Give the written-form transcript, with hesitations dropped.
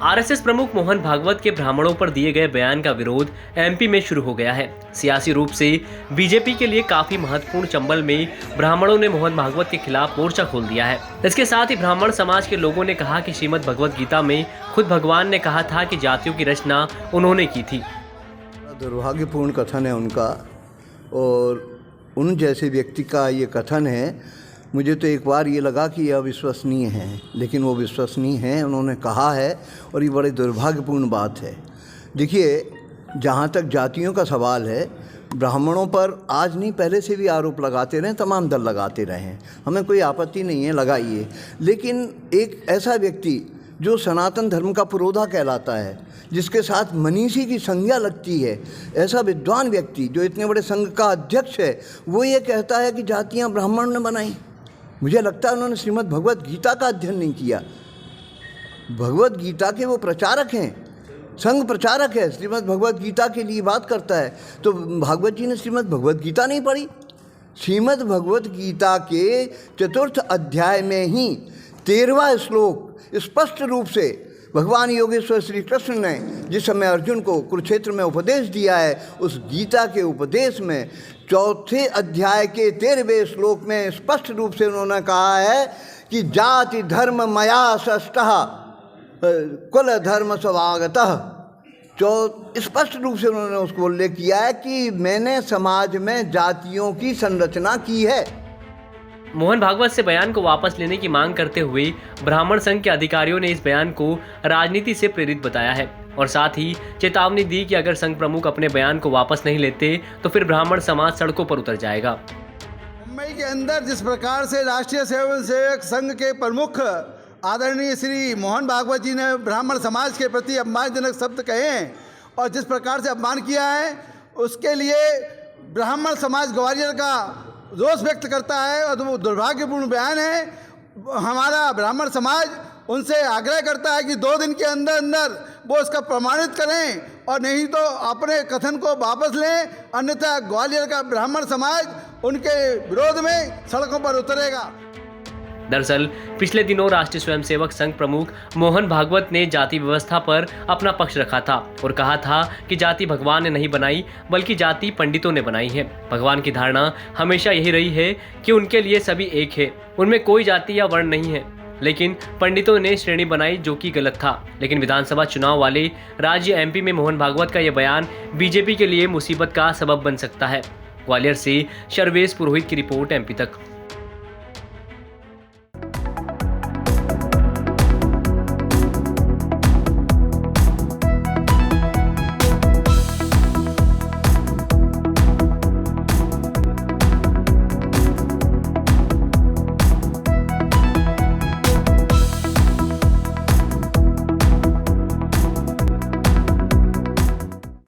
RSS प्रमुख मोहन भागवत के ब्राह्मणों पर दिए गए बयान का विरोध एमपी में शुरू हो गया है। सियासी रूप से बीजेपी के लिए काफी महत्वपूर्ण चंबल में ब्राह्मणों ने मोहन भागवत के खिलाफ मोर्चा खोल दिया है। इसके साथ ही ब्राह्मण समाज के लोगों ने कहा कि श्रीमद् भगवत गीता में खुद भगवान ने कहा था कि जातियों की रचना उन्होंने की थी। दुर्भाग्यपूर्ण कथन है उनका, और उन जैसे व्यक्ति का ये कथन है। मुझे तो एक बार ये लगा कि यह अविश्वसनीय है, लेकिन वो विश्वसनीय है, उन्होंने कहा है, और ये बड़ी दुर्भाग्यपूर्ण बात है। देखिए, जहाँ तक जातियों का सवाल है, ब्राह्मणों पर आज नहीं पहले से भी आरोप लगाते रहे, तमाम दल लगाते रहे हैं, हमें कोई आपत्ति नहीं है, लगाइए। लेकिन एक ऐसा व्यक्ति जो सनातन धर्म का पुरोधा कहलाता है, जिसके साथ मनीषी की संज्ञा लगती है, ऐसा विद्वान व्यक्ति जो इतने बड़े संघ का अध्यक्ष है, वो ये कहता है कि जातियाँ ब्राह्मण ने बनाई। मुझे लगता है उन्होंने श्रीमद् भगवत गीता का अध्ययन नहीं किया। भगवत गीता के वो प्रचारक हैं, संघ प्रचारक है, श्रीमद् भगवत गीता के लिए बात करता है। तो भागवत जी ने श्रीमद् भगवत गीता नहीं पढ़ी? श्रीमद् भगवत गीता के 4th अध्याय में ही 13वां श्लोक स्पष्ट रूप से भगवान योगेश्वर श्री कृष्ण ने जिस समय अर्जुन को कुरुक्षेत्र में उपदेश दिया है, उस गीता के उपदेश में 4थे अध्याय के 13वें श्लोक में स्पष्ट रूप से उन्होंने कहा है कि जाति धर्म मया सष्टः कुल धर्म स्वभागतः। स्पष्ट रूप से उन्होंने उसको उल्लेख किया है कि मैंने समाज में जातियों की संरचना की है। मोहन भागवत से बयान को वापस लेने की मांग करते हुए ब्राह्मण संघ के अधिकारियों ने इस बयान को राजनीति से प्रेरित बताया है और साथ ही चेतावनी दी कि अगर संघ प्रमुख अपने बयान को वापस नहीं लेते तो फिर ब्राह्मण समाज सड़कों पर उतर जाएगा। मुंबई के अंदर जिस प्रकार से राष्ट्रीय स्वयंसेवक संघ के प्रमुख आदरणीय श्री मोहन भागवत जी ने ब्राह्मण समाज के प्रति अपमानजनक शब्द कहे हैं और जिस प्रकार से अपमान किया है, उसके लिए ब्राह्मण समाज ग्वालियर का रोष व्यक्त करता है और वो दुर्भाग्यपूर्ण बयान है। हमारा ब्राह्मण समाज उनसे आग्रह करता है कि 2 दिन के अंदर अंदर वो इसका प्रमाणित करें और नहीं तो अपने कथन को वापस लें, अन्यथा ग्वालियर का ब्राह्मण समाज उनके विरोध में सड़कों पर उतरेगा। दरअसल पिछले दिनों राष्ट्रीय स्वयंसेवक संघ प्रमुख मोहन भागवत ने जाति व्यवस्था पर अपना पक्ष रखा था और कहा था कि जाति भगवान ने नहीं बनाई बल्कि जाति पंडितों ने बनाई है। भगवान की धारणा हमेशा यही रही है कि उनके लिए सभी एक है, उनमें कोई जाति या वर्ण नहीं है, लेकिन पंडितों ने श्रेणी बनाई जो कि गलत था। लेकिन विधानसभा चुनाव वाले राज्य एमपी में मोहन भागवत का यह बयान बीजेपी के लिए मुसीबत का सबब बन सकता है। ग्वालियर से सर्वेश पुरोहित की रिपोर्ट, एमपी तक।